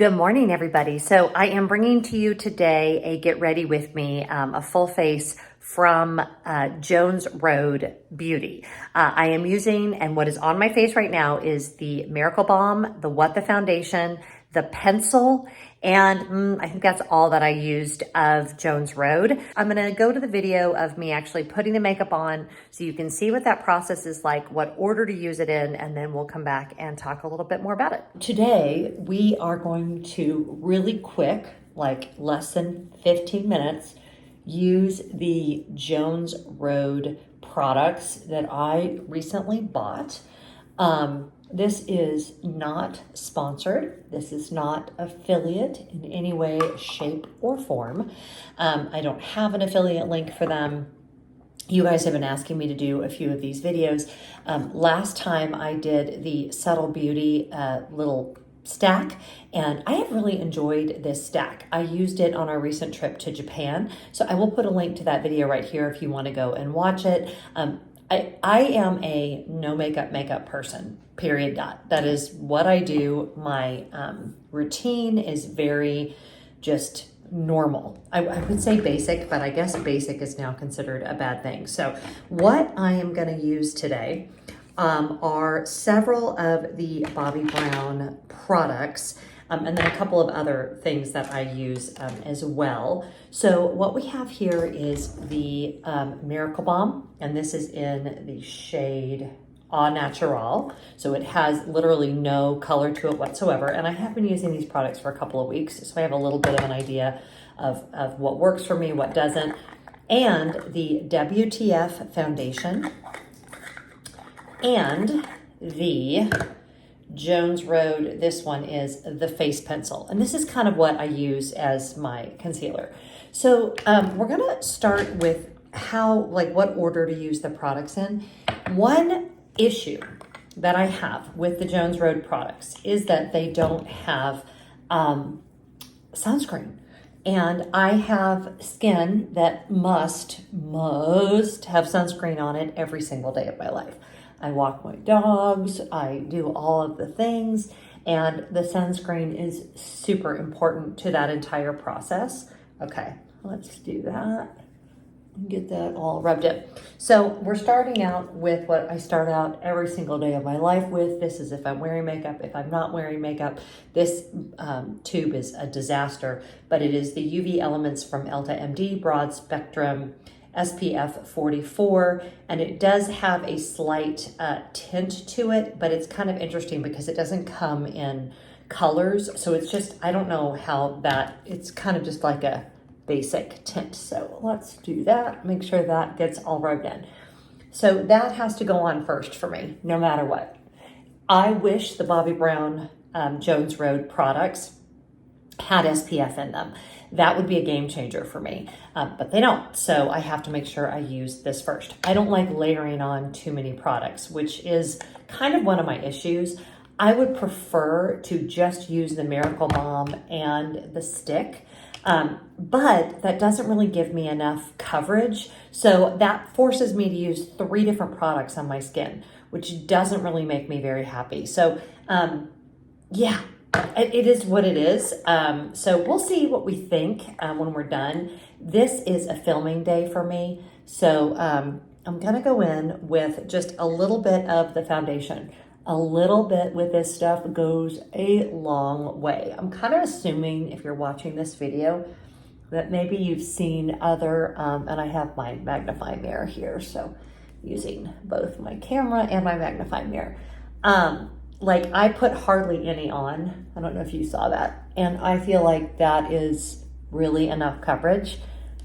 Good morning, everybody. So I am bringing to you today a Get Ready With Me, a full face from Jones Road Beauty. I am using, and what is on my face right now is the Miracle Balm, the What the Foundation, the pencil, and I think that's all that I used of Jones Road. I'm gonna go to the video of me actually putting the makeup on so you can see what that process is like, what order to use it in, and then we'll come back and talk a little bit more about it. Today, we are going to really quick, like less than 15 minutes, use the Jones Road products that I recently bought. This is not sponsored. This is not affiliate in any way, shape, or form. I don't have an affiliate link for them. You guys have been asking me to do a few of these videos. Last time I did the Subtle Beauty little stack, and I have really enjoyed this stack. I used it on our recent trip to Japan, so I will put a link to that video right here if you want to go and watch it. I am a no makeup person, period. That is what I do. My routine is very just normal. I would say basic, but I guess basic is now considered a bad thing. So what I am going to use today are several of the Bobbi Brown products, and then a couple of other things that I use as well. So what we have here is the Miracle Balm, and this is in the shade Au Natural. So it has literally no color to it whatsoever. And I have been using these products for a couple of weeks, so I have a little bit of an idea of what works for me, what doesn't. And the WTF foundation and the Jones Road, this one is the face pencil. And this is kind of what I use as my concealer. So we're gonna start with what order to use the products in. One issue that I have with the Jones Road products is that they don't have sunscreen. And I have skin that must have sunscreen on it every single day of my life. I walk my dogs, I do all of the things, and the sunscreen is super important to that entire process. Okay, let's do that and get that all rubbed in. So we're starting out with what I start out every single day of my life with. This is if I'm wearing makeup. If I'm not wearing makeup, this tube is a disaster, but it is the UV Elements from Elta MD Broad Spectrum SPF 44, and it does have a slight tint to it, but it's kind of interesting because it doesn't come in colors. So it's just, I don't know how that, it's kind of just like a basic tint. So let's do that, make sure that gets all rubbed in. So that has to go on first for me, no matter what. I wish the Bobbi Brown Jones Road products had SPF in them. That would be a game changer for me, but they don't. So I have to make sure I use this first. I don't like layering on too many products, which is kind of one of my issues. I would prefer to just use the Miracle Balm and the stick, but that doesn't really give me enough coverage. So that forces me to use 3 different products on my skin, which doesn't really make me very happy. So yeah. It is what it is. So we'll see what we think when we're done. This is a filming day for me. So I'm gonna go in with just a little bit of the foundation. A little bit with this stuff goes a long way. I'm kind of assuming if you're watching this video that maybe you've seen other, and I have my magnifying mirror here. So using both my camera and my magnifying mirror. Like I put hardly any on. I don't know if you saw that. And I feel like that is really enough coverage.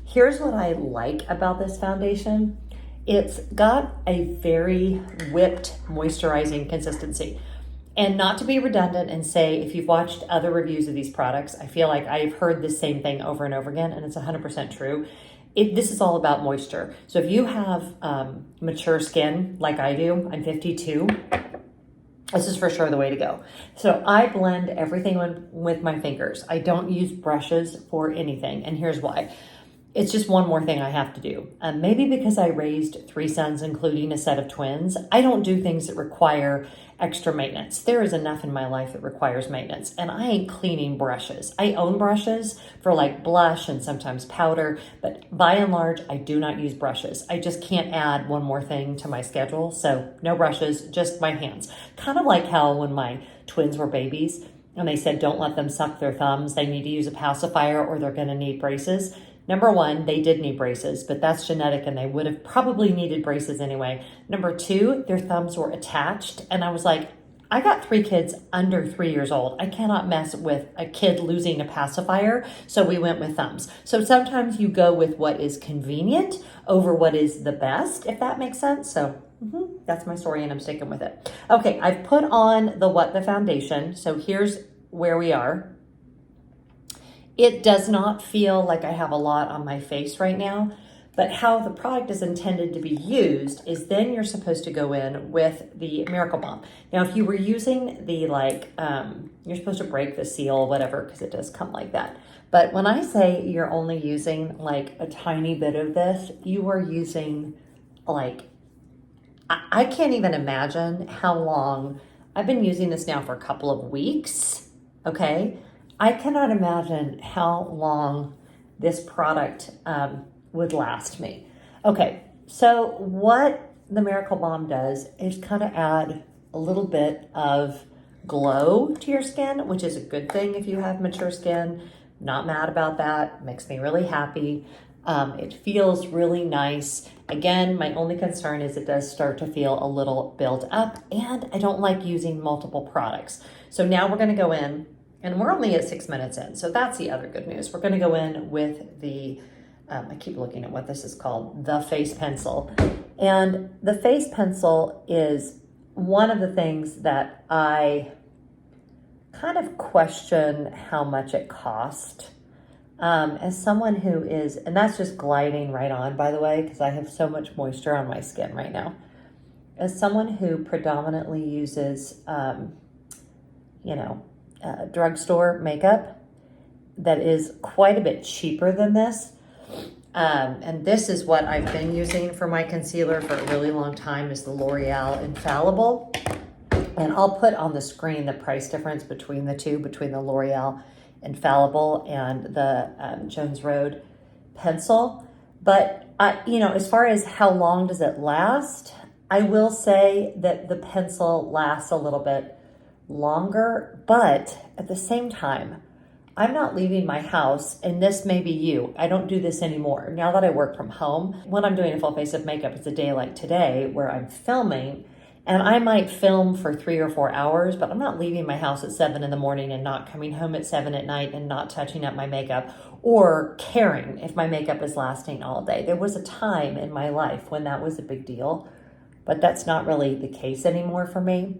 Here's what I like about this foundation. It's got a very whipped moisturizing consistency. And not to be redundant and say, if you've watched other reviews of these products, I feel like I've heard the same thing over and over again, and it's 100% true. This is all about moisture. So if you have mature skin like I do, I'm 52, this is for sure the way to go. So I blend everything with my fingers. I don't use brushes for anything, and here's why. it's just one more thing I have to do. Maybe because I raised 3 sons, including a set of twins, I don't do things that require extra maintenance. There is enough in my life that requires maintenance, and I ain't cleaning brushes. I own brushes for like blush and sometimes powder, but by and large, I do not use brushes. I just can't add one more thing to my schedule. So no brushes, just my hands. Kind of like how when my twins were babies and they said, don't let them suck their thumbs. They need to use a pacifier or they're going to need braces. Number one, they did need braces, but that's genetic and they would have probably needed braces anyway. Number two, their thumbs were attached. And I was like, I got 3 kids under 3 years old. I cannot mess with a kid losing a pacifier. So we went with thumbs. So sometimes you go with what is convenient over what is the best, if that makes sense. So that's my story and I'm sticking with it. Okay, I've put on the foundation. So here's where we are. It does not feel like I have a lot on my face right now, but how the product is intended to be used is then you're supposed to go in with the Miracle Balm. Now, if you were using the you're supposed to break the seal, whatever, because it does come like that. But when I say you're only using like a tiny bit of this, you are using like, I can't even imagine how long. I've been using this now for a couple of weeks, okay? I cannot imagine how long this product would last me. Okay, so what the Miracle Balm does is kind of add a little bit of glow to your skin, which is a good thing if you have mature skin. Not mad about that. Makes me really happy. It feels really nice. Again, my only concern is it does start to feel a little built up, and I don't like using multiple products. So now we're going to go in. And we're only at 6 minutes in, so that's the other good news. We're going to go in with the, I keep looking at what this is called, the face pencil. And the face pencil is one of the things that I kind of question how much it cost. As someone who is, and that's just gliding right on, by the way, because I have so much moisture on my skin right now. As someone who predominantly uses, drugstore makeup that is quite a bit cheaper than this. And this is what I've been using for my concealer for a really long time is the L'Oreal Infallible. And I'll put on the screen the price difference between the two, between the L'Oreal Infallible and the Jones Road pencil. But, as far as how long does it last, I will say that the pencil lasts a little bit longer, but at the same time, I'm not leaving my house, and this may be you. I don't do this anymore. Now that I work from home, when I'm doing a full face of makeup, it's a day like today where I'm filming, and I might film for 3 or 4 hours, but I'm not leaving my house at 7 in the morning and not coming home at 7 at night and not touching up my makeup or caring if my makeup is lasting all day. There was a time in my life when that was a big deal, but that's not really the case anymore for me.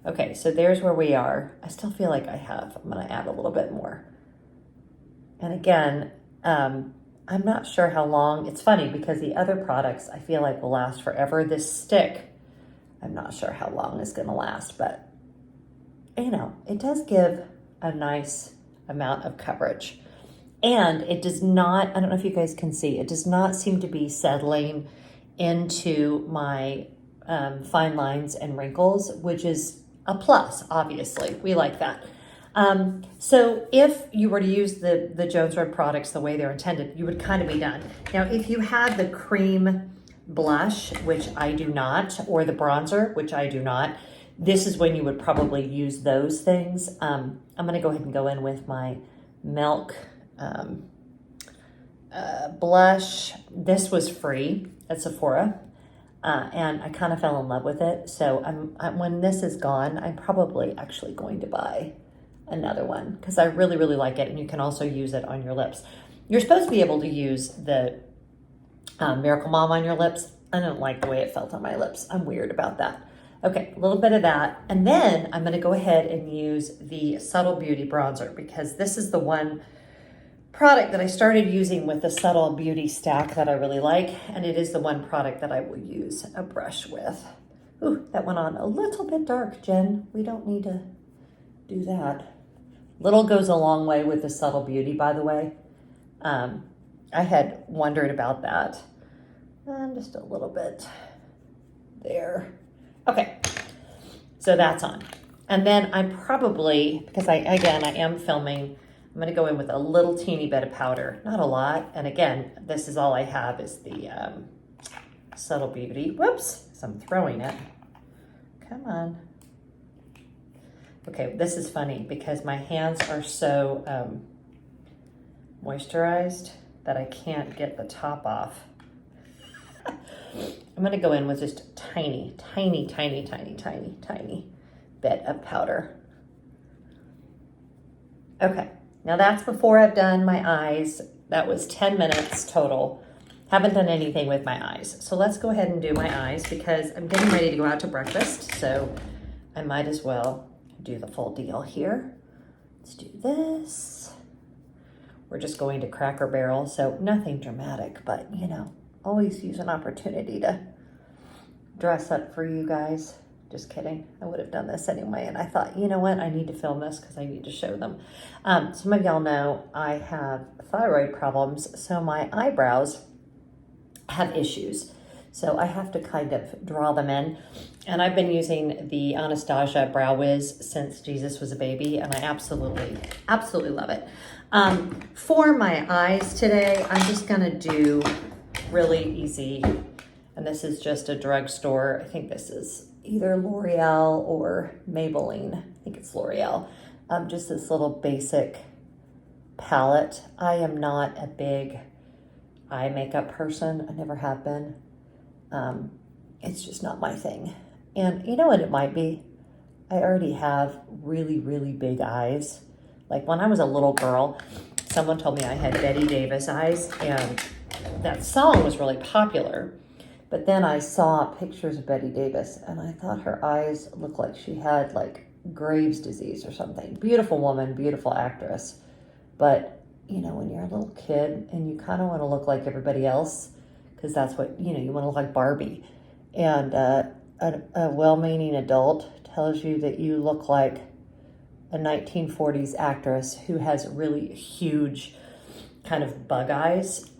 Okay, so there's where we are. I still feel like I'm going to add a little bit more. And again, I'm not sure how long. It's funny because the other products I feel like will last forever. This stick, I'm not sure how long it's going to last, but it does give a nice amount of coverage. And it does not, I don't know if you guys can see, it does not seem to be settling into my fine lines and wrinkles, which is a plus, obviously. We like that. So if you were to use the Jones Road products the way they're intended, you would kind of be done. Now, if you had the cream blush, which I do not, or the bronzer, which I do not, this is when you would probably use those things. I'm going to go ahead and go in with my Milk blush. This was free at Sephora. And I kind of fell in love with it. So when this is gone, I'm probably actually going to buy another one because I really, really like it. And you can also use it on your lips. You're supposed to be able to use the Miracle Balm on your lips. I don't like the way it felt on my lips. I'm weird about that. Okay, a little bit of that. And then I'm going to go ahead and use the Subtle Beauty Bronzer because this is the one product that I started using with the Subtle Beauty stack that I really like, and it is the one product that I will use a brush with. Ooh, that went on a little bit dark, Jen. We don't need to do that. Little goes a long way with the Subtle Beauty, by the way. I had wondered about that. Just a little bit there. Okay, so that's on. And then I'm probably, because I am filming, I'm gonna go in with a little teeny bit of powder, not a lot. And again, this is all I have is the Subtle Beauty. Whoops, so I'm throwing it. Come on. Okay, this is funny because my hands are so moisturized that I can't get the top off. I'm gonna go in with just a tiny bit of powder. Okay, now that's before I've done my eyes. That was 10 minutes total. Haven't done anything with my eyes. So let's go ahead and do my eyes because I'm getting ready to go out to breakfast. So I might as well do the full deal here. Let's do this. We're just going to Cracker Barrel, so nothing dramatic, but you know, always use an opportunity to dress up for you guys. Just kidding. I would have done this anyway. And I thought, you know what? I need to film this because I need to show them. Some of y'all know I have thyroid problems. So my eyebrows have issues. So I have to kind of draw them in. And I've been using the Anastasia Brow Wiz since Jesus was a baby. And I absolutely love it. For my eyes today, I'm just going to do really easy. And this is just a drugstore. I think this is either L'Oreal or Maybelline. I think it's L'Oreal. Just this little basic palette. I am not a big eye makeup person. I never have been. It's just not my thing. And you know what it might be? I already have really, really big eyes. Like when I was a little girl, someone told me I had Betty Davis eyes, and that song was really popular. But then I saw pictures of Betty Davis and I thought her eyes looked like she had like Graves' disease or something. Beautiful woman, beautiful actress. But, you know, when you're a little kid and you kind of want to look like everybody else, because that's what, you know, you want to look like Barbie. And a well-meaning adult tells you that you look like a 1940s actress who has really huge kind of bug eyes.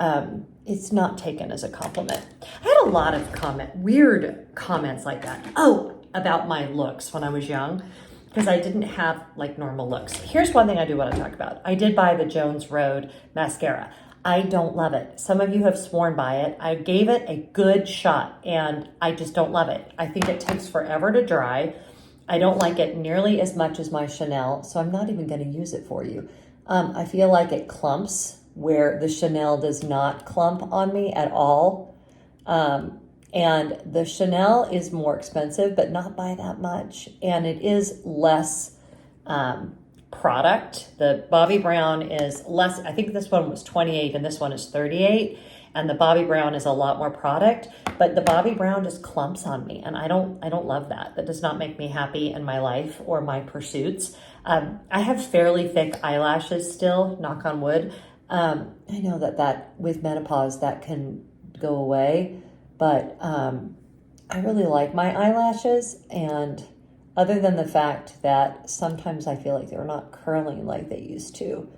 It's not taken as a compliment. I had a lot of weird comments like that. Oh, about my looks when I was young, because I didn't have like normal looks. Here's one thing I do want to talk about. I did buy the Jones Road mascara. I don't love it. Some of you have sworn by it. I gave it a good shot and I just don't love it. I think it takes forever to dry. I don't like it nearly as much as my Chanel, so I'm not even going to use it for you. I feel like it clumps where the Chanel does not clump on me at all. And the Chanel is more expensive, but not by that much. And it is less product. The Bobbi Brown is less, I think this one was 28 and this one is 38. And the Bobbi Brown is a lot more product, but the Bobbi Brown just clumps on me. And I don't love that. That does not make me happy in my life or my pursuits. I have fairly thick eyelashes still, knock on wood. I know that with menopause that can go away, but I really like my eyelashes, and other than the fact that sometimes I feel like they're not curling like they used to,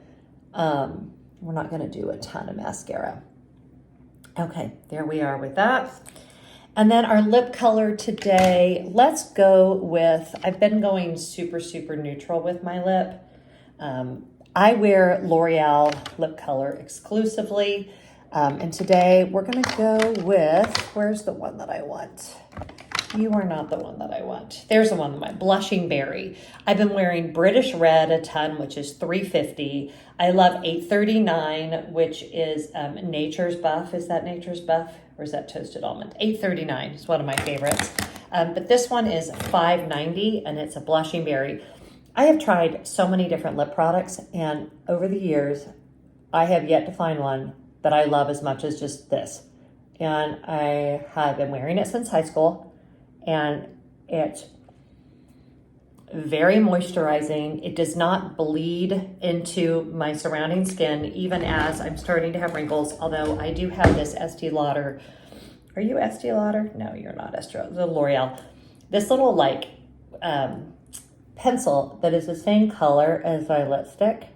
we're not going to do a ton of mascara. Okay, there we are with that. And then our lip color today, let's go with, I've been going super, super neutral with my lip. I wear L'Oreal lip color exclusively. And today we're gonna go with, where's the one that I want? You are not the one that I want. There's the one, my Blushing Berry. I've been wearing British Red a ton, which is $3.50. I love $8.39, which is Nature's Buff. Is that Nature's Buff or is that Toasted Almond? $8.39 is one of my favorites. But this one is $5.90 and it's a Blushing Berry. I have tried so many different lip products, and over the years, I have yet to find one that I love as much as just this. And I have been wearing it since high school, and it's very moisturizing. It does not bleed into my surrounding skin, even as I'm starting to have wrinkles, although I do have this Estee Lauder. Are you Estee Lauder? No, you're not Estee Lauder, the L'Oreal. This little like pencil that is the same color as my lipstick.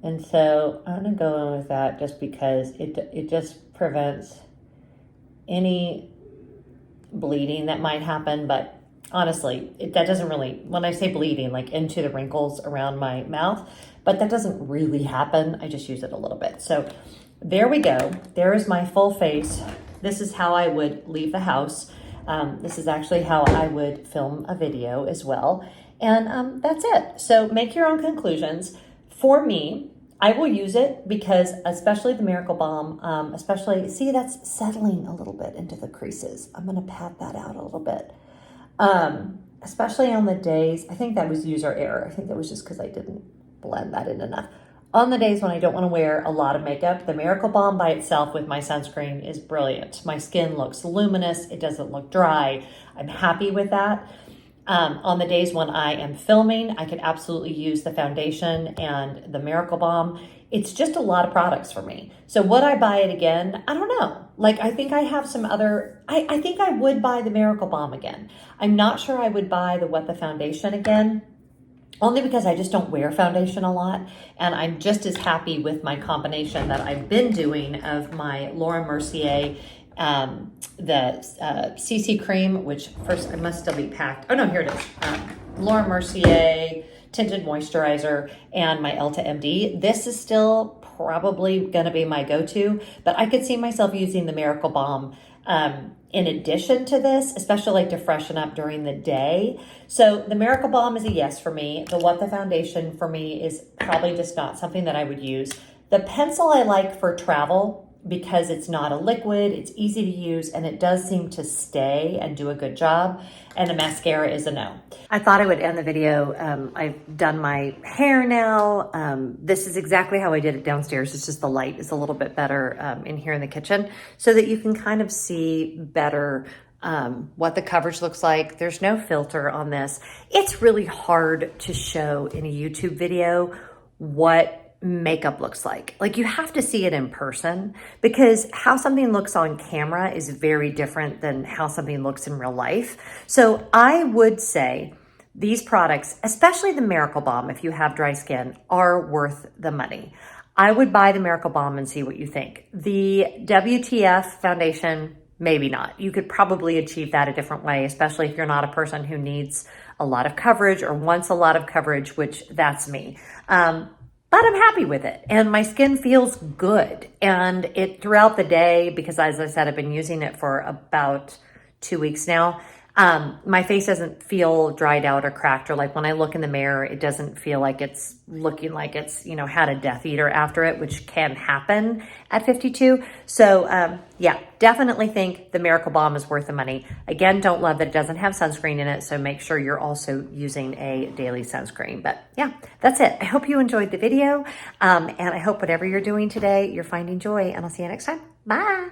And so I'm gonna go in with that just because it just prevents any bleeding that might happen. But honestly, that doesn't really, when I say bleeding, like into the wrinkles around my mouth, but that doesn't really happen. I just use it a little bit. So there we go. There is my full face. This is how I would leave the house. This is actually how I would film a video as well. And that's it. So make your own conclusions. For me, I will use it because especially the Miracle Balm, especially, see that's settling a little bit into the creases. I'm gonna pat that out a little bit. Especially on the days, I think that was user error. I think that was just because I didn't blend that in enough. On the days when I don't want to wear a lot of makeup, the Miracle Balm by itself with my sunscreen is brilliant. My skin looks luminous. It doesn't look dry. I'm happy with that. On the days when I am filming, I could absolutely use the foundation and the Miracle Balm. It's just a lot of products for me. So would I buy it again? I don't know. Like, I think I have some other, I think I would buy the Miracle Balm again. I'm not sure I would buy the Wet the Foundation again, only because I just don't wear foundation a lot. And I'm just as happy with my combination that I've been doing of my Laura Mercier the CC cream, which first I must still be packed. Oh no, here it is. Laura Mercier tinted moisturizer and my Elta MD. This is still probably going to be my go-to, but I could see myself using the Miracle Balm in addition to this, especially like to freshen up during the day. So the Miracle Balm is a yes for me. The What the Foundation for me is probably just not something that I would use. The pencil I like for travel because it's not a liquid, it's easy to use, and it does seem to stay and do a good job. And the mascara is a no. I thought I would end the video. I've done my hair now. This is exactly how I did it downstairs. It's just the light is a little bit better in here in the kitchen so that you can kind of see better what the coverage looks like. There's no filter on this. It's really hard to show in a YouTube video what makeup looks like. Like, you have to see it in person because how something looks on camera is very different than how something looks in real life. So I would say these products, especially the Miracle Balm, if you have dry skin, are worth the money. I would buy the Miracle Balm and see what you think. The WTF foundation, maybe not. You could probably achieve that a different way, especially if you're not a person who needs a lot of coverage or wants a lot of coverage, which that's me. But I'm happy with it and my skin feels good. And it throughout the day, because as I said, I've been using it for about 2 weeks now. My face doesn't feel dried out or cracked, or like when I look in the mirror, it doesn't feel like it's looking like it's, you know, had a Death Eater after it, which can happen at 52. So yeah, definitely think the Miracle Balm is worth the money. Again, don't love that it doesn't have sunscreen in it, so make sure you're also using a daily sunscreen. But yeah, that's it. I hope you enjoyed the video, and I hope whatever you're doing today, you're finding joy, and I'll see you next time. Bye.